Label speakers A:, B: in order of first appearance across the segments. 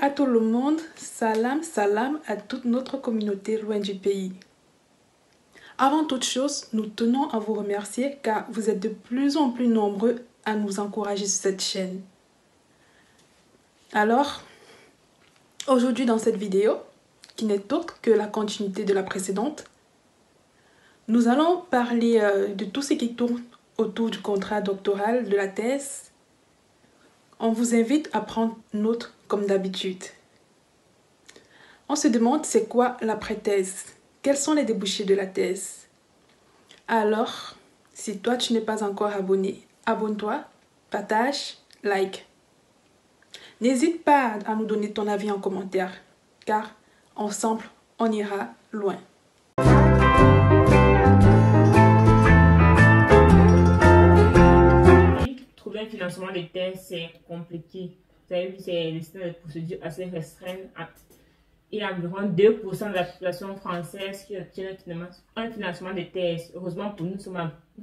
A: à tout le monde, salam, salam à toute notre communauté loin du pays. Avant toute chose, nous tenons à vous remercier car vous êtes de plus en plus nombreux à nous encourager sur cette chaîne. Alors, aujourd'hui dans cette vidéo, qui n'est autre que la continuité de la précédente, nous allons parler de tout ce qui tourne autour du contrat doctoral, de la thèse. On vous invite à prendre note comme d'habitude. On se demande c'est quoi l'après-thèse? Quels sont les débouchés de la thèse? Alors, si toi tu n'es pas encore abonné, abonne-toi, partage, like. N'hésite pas à nous donner ton avis en commentaire, car ensemble, on ira loin.
B: Trouver un financement de thèse, c'est compliqué. Vous avez vu, c'est des procédures assez restreintes. Il y a environ 2% de la population française qui obtient un financement de thèse. Heureusement pour nous, nous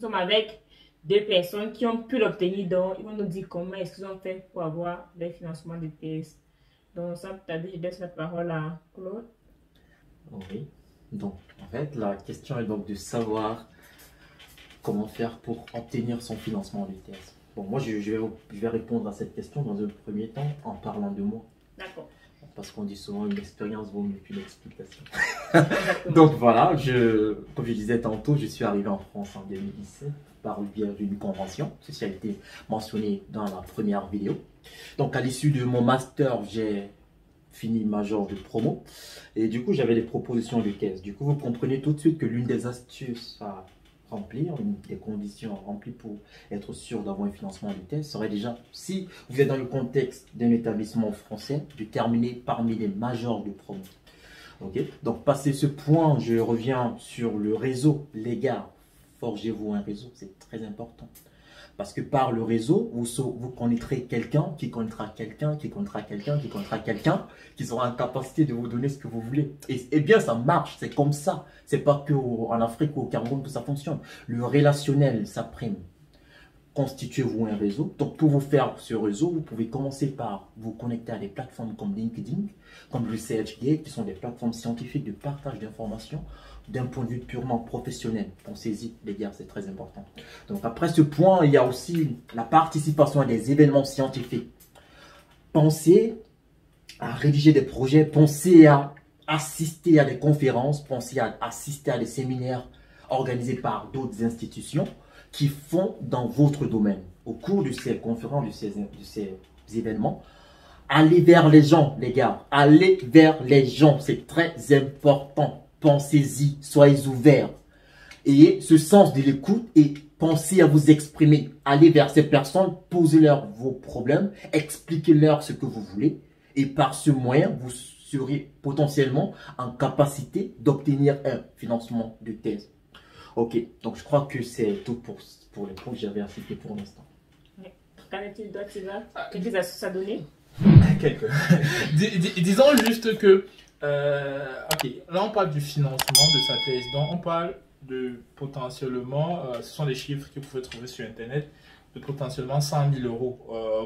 B: sommes avec deux personnes qui ont pu l'obtenir. Donc, ils vont nous dire comment est-ce qu'ils ont fait pour avoir des financements de thèse. Donc, sans tarder, je laisse la parole à Claude.
C: Oui, donc en fait, la question est donc de savoir comment faire pour obtenir son financement de thèse. Bon, moi, je vais répondre à cette question dans un premier temps en parlant de moi.
B: D'accord.
C: Parce qu'on dit souvent une expérience vaut mieux qu'une explication. Donc voilà, comme je disais tantôt, je suis arrivé en France en 2017 par le biais d'une convention. Ceci a été mentionné dans la première vidéo. Donc à l'issue de mon master, j'ai fini major de promo. Et du coup, j'avais des propositions de thèse. Du coup, vous comprenez tout de suite que l'une des astuces à remplir, une des conditions à remplir pour être sûr d'avoir un financement de thèse serait déjà, si vous êtes dans le contexte d'un établissement français, de terminer parmi les majors de promo. Ok, donc passé ce point, je reviens sur le réseau. Les gars, forgez-vous un réseau, c'est très important. Parce que par le réseau, vous connaîtrez quelqu'un qui connaîtra quelqu'un, qui connaîtra quelqu'un, qui connaîtra quelqu'un, qui sera en capacité de vous donner ce que vous voulez. Et bien, ça marche, c'est comme ça. C'est pas qu'en Afrique ou au Cameroun que ça fonctionne. Le relationnel, ça prime. Constituez-vous un réseau. Donc, pour vous faire ce réseau, vous pouvez commencer par vous connecter à des plateformes comme LinkedIn, comme ResearchGate, qui sont des plateformes scientifiques de partage d'informations d'un point de vue purement professionnel. Pensez-y, les gars, c'est très important. Donc, après ce point, il y a aussi la participation à des événements scientifiques. Pensez à rédiger des projets, pensez à assister à des conférences, pensez à assister à des séminaires organisés par d'autres institutions qui font dans votre domaine. Au cours de ces conférences, de ces événements, allez vers les gens, les gars. Allez vers les gens, c'est très important. Pensez-y, soyez ouverts. Ayez ce sens de l'écoute et pensez à vous exprimer. Allez vers ces personnes, posez-leur vos problèmes, expliquez-leur ce que vous voulez. Et par ce moyen, vous serez potentiellement en capacité d'obtenir un financement de thèse. Ok, donc je crois que c'est tout pour les points que j'avais à citer pour l'instant.
B: Qu'en est-il d'autre, Sylvain? Quelques astuces à donner?
D: Quelques. Disons juste que, ok, là on parle du financement de sa thèse, donc on parle de potentiellement, ce sont des chiffres que vous pouvez trouver sur Internet, de potentiellement 100 000 euros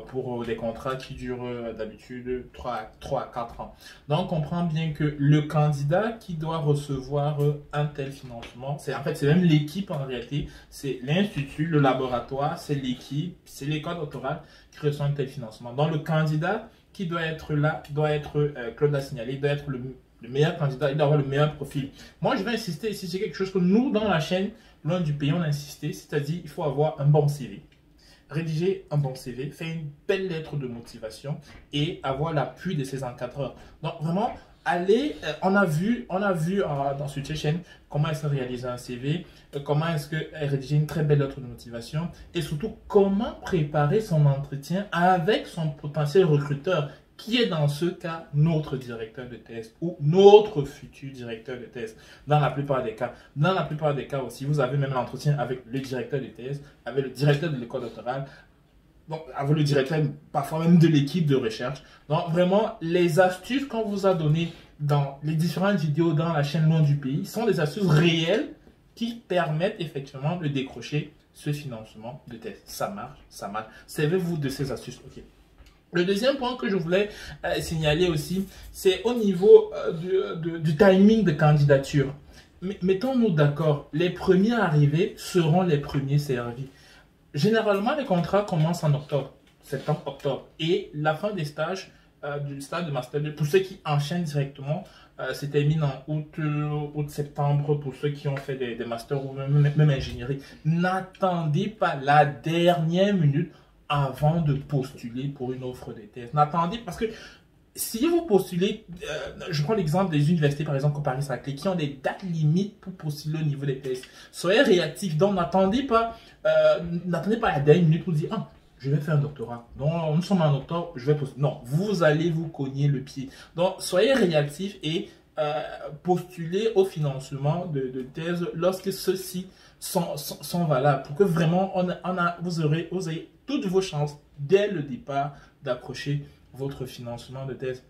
D: pour des contrats qui durent d'habitude 3 à 4 ans. Donc on comprend bien que le candidat qui doit recevoir un tel financement, en fait c'est même l'équipe en réalité, c'est l'institut, le laboratoire, c'est l'équipe, c'est l'école doctorale qui reçoit un tel financement. Donc le candidat qui doit être là, doit être, Claude l'a signalé, doit être le meilleur candidat, il doit avoir le meilleur profil. Moi je vais insister ici, c'est quelque chose que nous dans la chaîne, loin du pays, on a insisté, c'est-à-dire il faut avoir un bon CV. Rédiger un bon CV, faire une belle lettre de motivation et avoir l'appui de ses encadreurs. Donc vraiment, allez, on a vu dans cette chaîne comment est-ce que réaliser un CV, comment est-ce que rédiger une très belle lettre de motivation et surtout comment préparer son entretien avec son potentiel recruteur qui est dans ce cas notre directeur de thèse ou notre futur directeur de thèse dans la plupart des cas. Dans la plupart des cas aussi, vous avez même l'entretien avec le directeur de thèse, avec le directeur de l'école doctorale, donc avec le directeur parfois même de l'équipe de recherche. Donc vraiment, les astuces qu'on vous a données dans les différentes vidéos dans la chaîne Loin du Pays sont des astuces réelles qui permettent effectivement de décrocher ce financement de thèse. Ça marche, ça marche. Servez-vous de ces astuces. Ok. Le deuxième point que je voulais signaler aussi, c'est au niveau du timing de candidature. Mettons-nous d'accord, les premiers arrivés seront les premiers servis. Généralement, les contrats commencent en octobre, septembre, octobre. Et la fin des stages, du stade de Master 2, pour ceux qui enchaînent directement, se termine en août, septembre, pour ceux qui ont fait des masters ou même ingénierie. N'attendez pas la dernière minute avant de postuler pour une offre de thèse. N'attendez, parce que si vous postulez, je prends l'exemple des universités par exemple comme Paris-Saclay qui ont des dates limites pour postuler au niveau des thèses. Soyez réactifs, donc n'attendez pas la dernière minute pour dire « Ah, je vais faire un doctorat. Donc nous sommes en octobre, je vais postuler. » Non, vous allez vous cogner le pied. Donc soyez réactifs et postulez au financement de thèses lorsque ceux-ci sont valables pour que vraiment vous ayez toutes vos chances dès le départ d'approcher votre financement de thèse.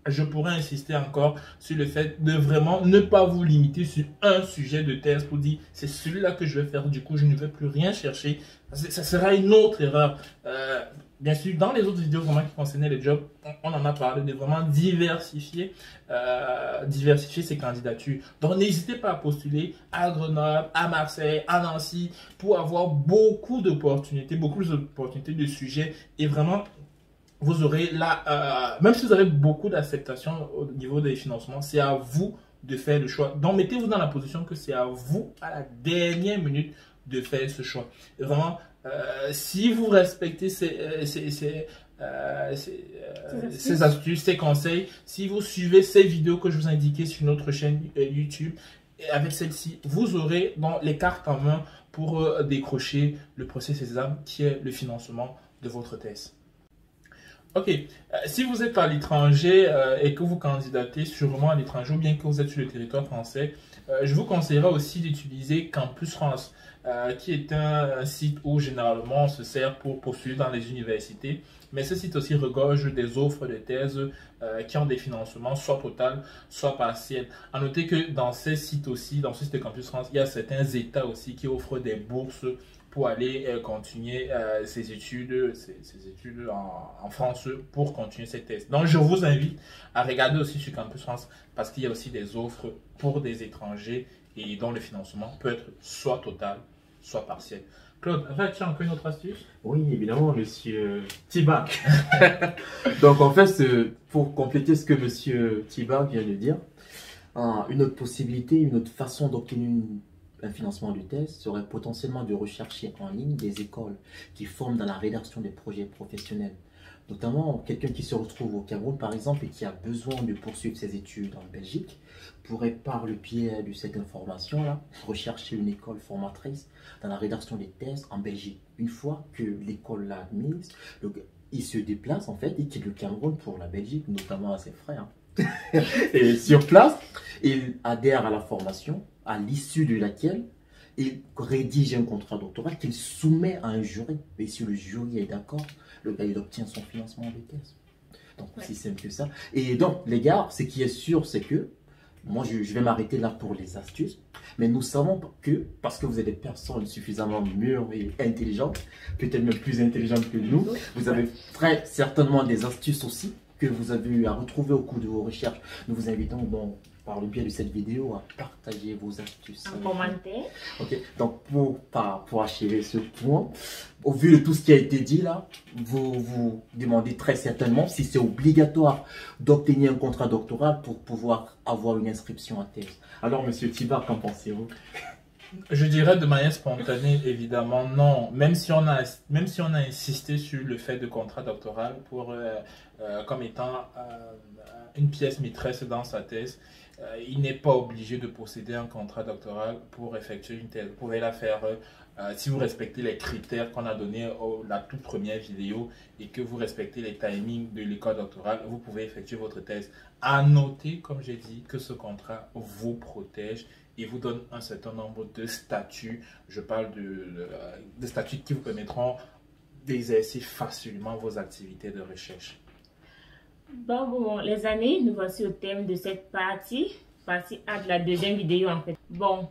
D: Je pourrais insister encore sur le fait de vraiment ne pas vous limiter sur un sujet de thèse pour dire c'est celui-là que je vais faire, du coup je ne vais plus rien chercher. Ça sera une autre erreur. Bien sûr, dans les autres vidéos vraiment qui concernaient les jobs, on en a parlé de vraiment diversifier ses candidatures. Donc n'hésitez pas à postuler à Grenoble, à Marseille, à Nancy pour avoir beaucoup d'opportunités de sujets et vraiment vous aurez là, même si vous avez beaucoup d'acceptation au niveau des financements, c'est à vous de faire le choix. Donc mettez-vous dans la position que c'est à vous à la dernière minute de faire ce choix. Et vraiment, si vous respectez ces astuces, ces conseils, si vous suivez ces vidéos que je vous ai indiquées sur notre chaîne YouTube, et avec celle-ci, vous aurez donc les cartes en main pour décrocher le processus examen qui est le financement de votre thèse. Ok, si vous êtes à l'étranger et que vous candidatez sûrement à l'étranger ou bien que vous êtes sur le territoire français, je vous conseillerais aussi d'utiliser Campus France, qui est un site où généralement on se sert pour postuler dans les universités. Mais ce site aussi regorge des offres de thèses qui ont des financements soit total, soit partiels. À noter que dans ces sites aussi, dans ce site de Campus France, il y a certains États aussi qui offrent des bourses pour aller continuer ses études en France pour continuer ses thèses. Donc, je vous invite à regarder aussi sur Campus France parce qu'il y a aussi des offres pour des étrangers et dont le financement peut être soit total, soit partiel. Claude, as-tu encore une autre astuce?
C: Oui, évidemment, monsieur Tibac. Donc, en fait, pour compléter ce que monsieur Tibac vient de dire, une autre possibilité, une autre façon d'obtenir un financement de thèse serait potentiellement de rechercher en ligne des écoles qui forment dans la rédaction des projets professionnels. Notamment, quelqu'un qui se retrouve au Cameroun, par exemple, et qui a besoin de poursuivre ses études en Belgique, pourrait, par le biais de cette information-là, rechercher une école formatrice dans la rédaction des thèses en Belgique. Une fois que l'école l'a admise, il se déplace, en fait, il quitte le Cameroun pour la Belgique, notamment à ses frères. Et sur place, il adhère à la formation, à l'issue de laquelle il rédige un contrat doctoral qu'il soumet à un jury. Et si le jury est d'accord, le gars il obtient son financement de thèse. Donc aussi simple que ça. Et donc les gars, ce qui est sûr, c'est que moi je vais m'arrêter là pour les astuces. Mais nous savons que, parce que vous êtes des personnes suffisamment mûres et intelligentes, peut-être même plus intelligentes que nous, vous avez très certainement des astuces aussi que vous avez eu à retrouver au cours de vos recherches. Nous vous invitons donc par le biais de cette vidéo à partager vos astuces.
B: En commentaire.
C: Ok, donc pour achever ce point, au vu de tout ce qui a été dit là, vous vous demandez très certainement si c'est obligatoire d'obtenir un contrat doctoral pour pouvoir avoir une inscription à thèse. Alors monsieur Tibac, qu'en pensez-vous?
D: Je dirais de manière spontanée, évidemment, non. Même si on a insisté sur le fait de contrat doctoral comme étant une pièce maîtresse dans sa thèse, il n'est pas obligé de posséder un contrat doctoral pour effectuer une thèse. Vous pouvez la faire si vous respectez les critères qu'on a donnés la toute première vidéo et que vous respectez les timings de l'école doctorale, vous pouvez effectuer votre thèse. À noter, comme j'ai dit, que ce contrat vous protège et vous donne un certain nombre de statuts. Je parle de statuts qui vous permettront d'exercer facilement vos activités de recherche.
B: Bon, les amis, nous voici au thème de cette partie A de la deuxième vidéo en fait. Bon,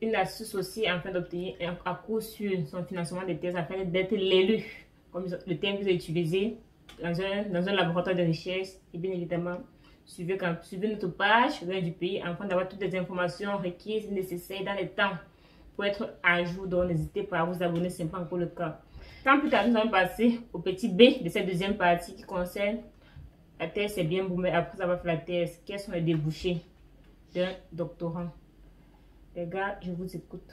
B: une astuce aussi afin d'obtenir un coup sur son financement de thèse afin d'être l'élu, comme le thème que vous avez utilisé, dans un laboratoire de recherche. Et bien évidemment, suivez notre page Rien du pays afin d'avoir toutes les informations requises et nécessaires dans les temps pour être à jour. Donc n'hésitez pas à vous abonner si ce n'est pas encore le cas. Sans plus tarder, nous allons passer au petit B de cette deuxième partie qui concerne la thèse. C'est bien beau, mais après avoir fait la thèse, quels sont les débouchés d'un doctorant? Les gars, je vous écoute.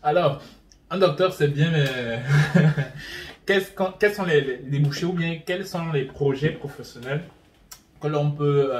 D: Alors, un docteur, c'est bien, mais quels sont les débouchés ou bien quels sont les projets professionnels que l'on peut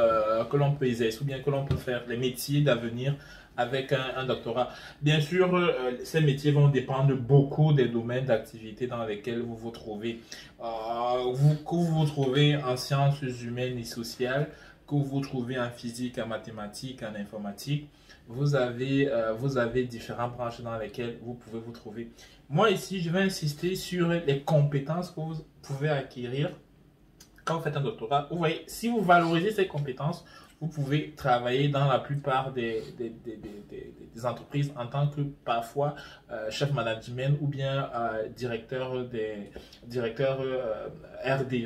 D: exercer ou bien que l'on peut faire, les métiers d'avenir avec un doctorat? Bien sûr, ces métiers vont dépendre beaucoup des domaines d'activité dans lesquels vous vous trouvez. Que vous vous trouvez en sciences humaines et sociales, que vous vous trouvez en physique, en mathématiques, en informatique, vous avez différentes branches dans lesquelles vous pouvez vous trouver. Moi ici, je vais insister sur les compétences que vous pouvez acquérir quand vous faites un doctorat. Vous voyez, si vous valorisez ces compétences, vous pouvez travailler dans la plupart des entreprises en tant que parfois chef management ou bien directeur RD,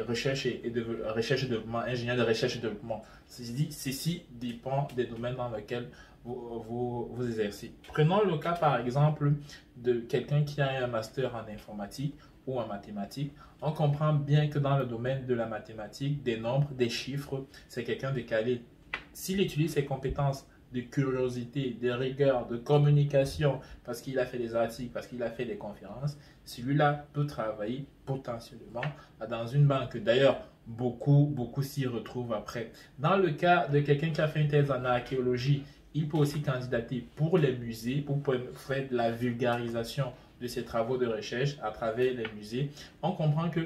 D: recherche et développement, ingénieur de recherche et développement. Ceci dépend des domaines dans lesquels vous exercez. Prenons le cas par exemple de quelqu'un qui a un master en informatique ou en mathématiques. On comprend bien que dans le domaine de la mathématique, des nombres, des chiffres, c'est quelqu'un de calé. S'il utilise ses compétences de curiosité, de rigueur, de communication, parce qu'il a fait des articles, parce qu'il a fait des conférences, celui-là peut travailler potentiellement dans une banque. D'ailleurs, beaucoup s'y retrouvent après. Dans le cas de quelqu'un qui a fait une thèse en archéologie, il peut aussi candidater pour les musées, pour faire de la vulgarisation de ses travaux de recherche à travers les musées. On comprend que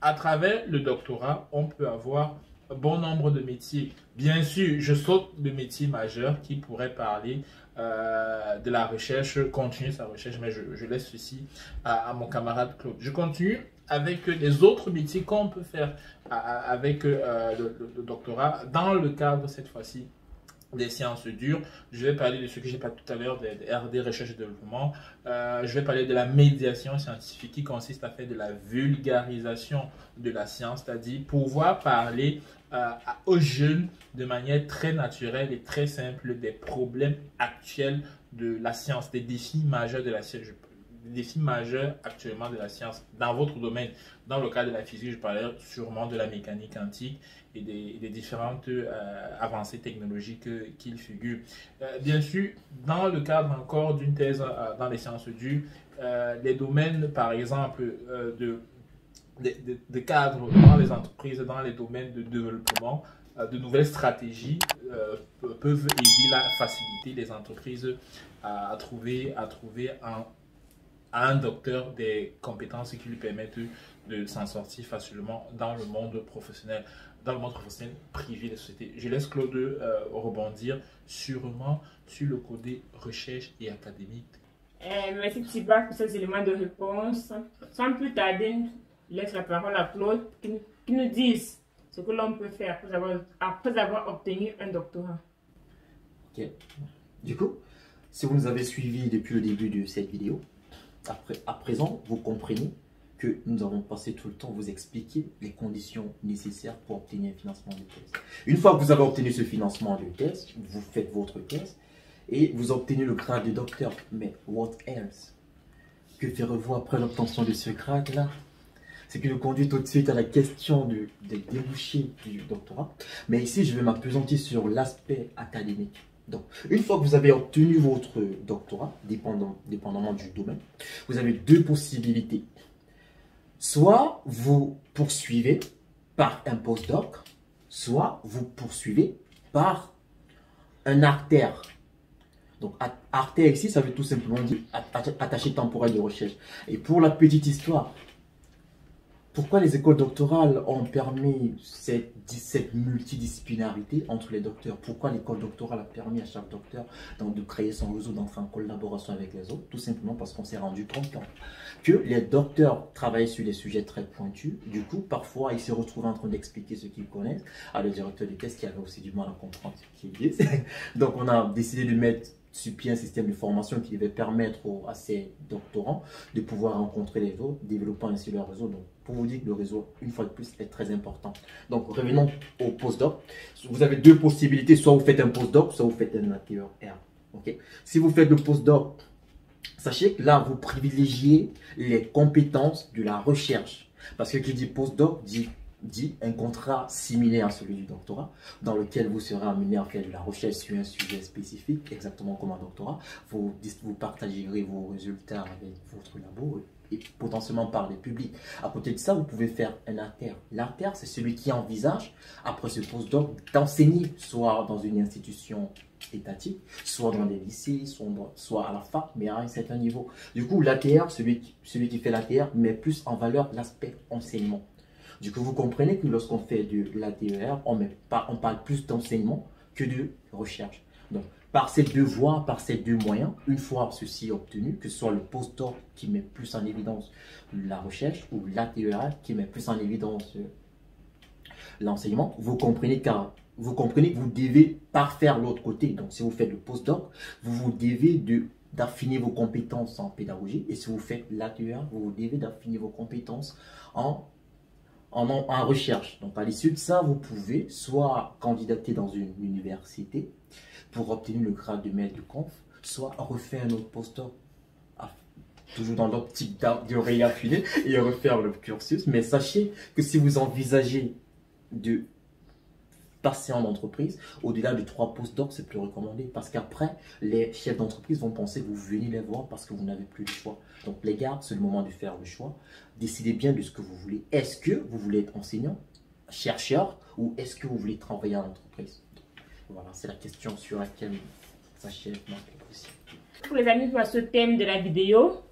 D: à travers le doctorat, on peut avoir un bon nombre de métiers. Bien sûr, je saute le métier majeur qui pourrait parler de la recherche, continuer sa recherche, mais je laisse ceci à mon camarade Claude. Je continue avec les autres métiers qu'on peut faire avec le doctorat dans le cadre cette fois-ci des sciences dures. Je vais parler de ce que j'ai pas tout à l'heure, des RD, recherche et développement. Je vais parler de la médiation scientifique qui consiste à faire de la vulgarisation de la science, c'est-à-dire pouvoir parler aux jeunes de manière très naturelle et très simple des problèmes actuels de la science, des défis majeurs de la science. Des défis majeurs actuellement de la science dans votre domaine. Dans le cas de la physique, je parlais sûrement de la mécanique quantique et des différentes avancées technologiques qu'il figure. Bien sûr, dans le cadre encore d'une thèse dans les sciences dures, les domaines, par exemple, de cadres dans les entreprises, dans les domaines de développement, de nouvelles stratégies peuvent aider à faciliter les entreprises à trouver à un docteur des compétences qui lui permettent de s'en sortir facilement dans le monde professionnel privé des sociétés. Je laisse Claude rebondir sûrement sur le côté recherche et académique.
B: Merci Thibaut pour ces éléments de réponse. Sans plus tarder, je laisse la parole à Claude qui nous dise ce que l'on peut faire après avoir obtenu un doctorat.
C: Ok. Du coup, si vous nous avez suivis depuis le début de cette vidéo, à présent, vous comprenez que nous avons passé tout le temps à vous expliquer les conditions nécessaires pour obtenir un financement de thèse. Une fois que vous avez obtenu ce financement de thèse, vous faites votre thèse et vous obtenez le grade de docteur. Mais what else? Que ferez-vous après l'obtention de ce grade-là? C'est qui nous conduit tout de suite à la question des débouchés du doctorat. Mais ici, je vais m'appesantir sur l'aspect académique. Donc, une fois que vous avez obtenu votre doctorat, dépendamment du domaine, vous avez deux possibilités. Soit vous poursuivez par un postdoc, soit vous poursuivez par un artère. Donc, artère ici, ça veut tout simplement dire attaché temporel de recherche. Et pour la petite histoire, pourquoi les écoles doctorales ont permis cette multidisciplinarité entre les docteurs? Pourquoi l'école doctorale a permis à chaque docteur de créer son réseau, d'entrer en collaboration avec les autres? Tout simplement parce qu'on s'est rendu compte que les docteurs travaillent sur des sujets très pointus. Du coup, parfois, ils se retrouvent en train d'expliquer ce qu'ils connaissent à le directeur de thèse qui avait aussi du mal à comprendre ce qu'ils disent. Donc, on a décidé de mettre conçu un système de formation qui devait permettre à ces doctorants de pouvoir rencontrer les autres, développant ainsi leur réseau. Donc, pour vous dire que le réseau, une fois de plus, est très important. Donc, revenons au postdoc. Vous avez deux possibilités, soit vous faites un postdoc, soit vous faites un ATR. Okay? Si vous faites le postdoc, sachez que là, vous privilégiez les compétences de la recherche. Parce que qui dit postdoc dit un contrat similaire à celui du doctorat, dans lequel vous serez amené à faire de la recherche sur un sujet spécifique, exactement comme un doctorat. Vous partagerez vos résultats avec votre labo et potentiellement par les publics. À côté de ça, vous pouvez faire un ATR. L'ATR, c'est celui qui envisage, après ce postdoc, d'enseigner soit dans une institution étatique, soit dans des lycées, soit à la fac, mais à un certain niveau. Du coup, l'ATR, celui qui fait l'ATR, met plus en valeur l'aspect enseignement. Du coup, vous comprenez que lorsqu'on fait de l'ATR, on parle plus d'enseignement que de recherche. Donc, par ces deux voies, par ces deux moyens, une fois ceci obtenu, que ce soit le postdoc qui met plus en évidence la recherche ou l'ATR qui met plus en évidence l'enseignement, vous comprenez que vous devez parfaire l'autre côté. Donc, si vous faites le postdoc, vous devez d'affiner vos compétences en pédagogie. Et si vous faites l'ATR, vous devez d'affiner vos compétences en recherche. Donc, à l'issue de ça, vous pouvez soit candidater dans une université pour obtenir le grade de maître de conf, soit refaire un autre postdoc, toujours dans l'optique de réaffiner et refaire le cursus. Mais sachez que si vous envisagez de passer en entreprise, au-delà de 3 postdocs, c'est plus recommandé parce qu'après, les chefs d'entreprise vont penser que vous venez les voir parce que vous n'avez plus le choix. Donc les gars, c'est le moment de faire le choix. Décidez bien de ce que vous voulez. Est-ce que vous voulez être enseignant, chercheur ou est-ce que vous voulez travailler en entreprise? Voilà, c'est la question sur laquelle s'achève ma proposition.
B: Pour les amis, pour ce thème de la vidéo,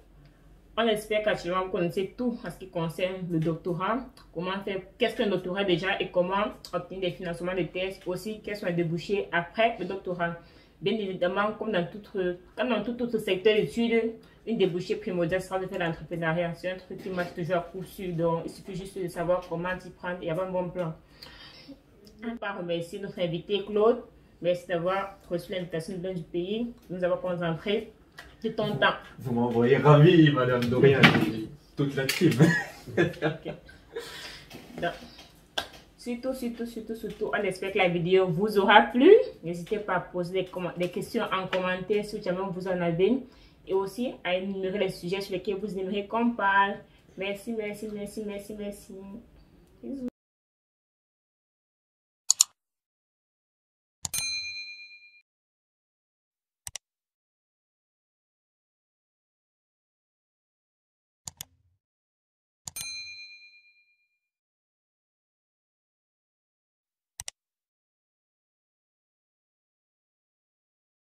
B: on espère qu'actuellement vous connaissez tout en ce qui concerne le doctorat, comment faire, qu'est-ce qu'un doctorat déjà et comment obtenir des financements de thèse, aussi quels sont les débouchés après le doctorat. Bien évidemment, comme dans tout autre secteur d'études, une débouchée primordiale sera de faire l'entrepreneuriat. C'est un truc qui marche toujours à coup sûr, donc il suffit juste de savoir comment s'y prendre et avoir un bon plan. On va remercier notre invité Claude. Merci d'avoir reçu l'invitation de l'un du pays. Nous avons concentré de ton temps.
C: Vous m'envoyez ravi, Madame Dorian, toute la team.
B: Okay. Donc, surtout, on espère que la vidéo vous aura plu. N'hésitez pas à poser des questions en commentaire si jamais vous en avez. Et aussi à énumérer les sujets sur lesquels vous aimeriez qu'on parle. Merci. Bisous.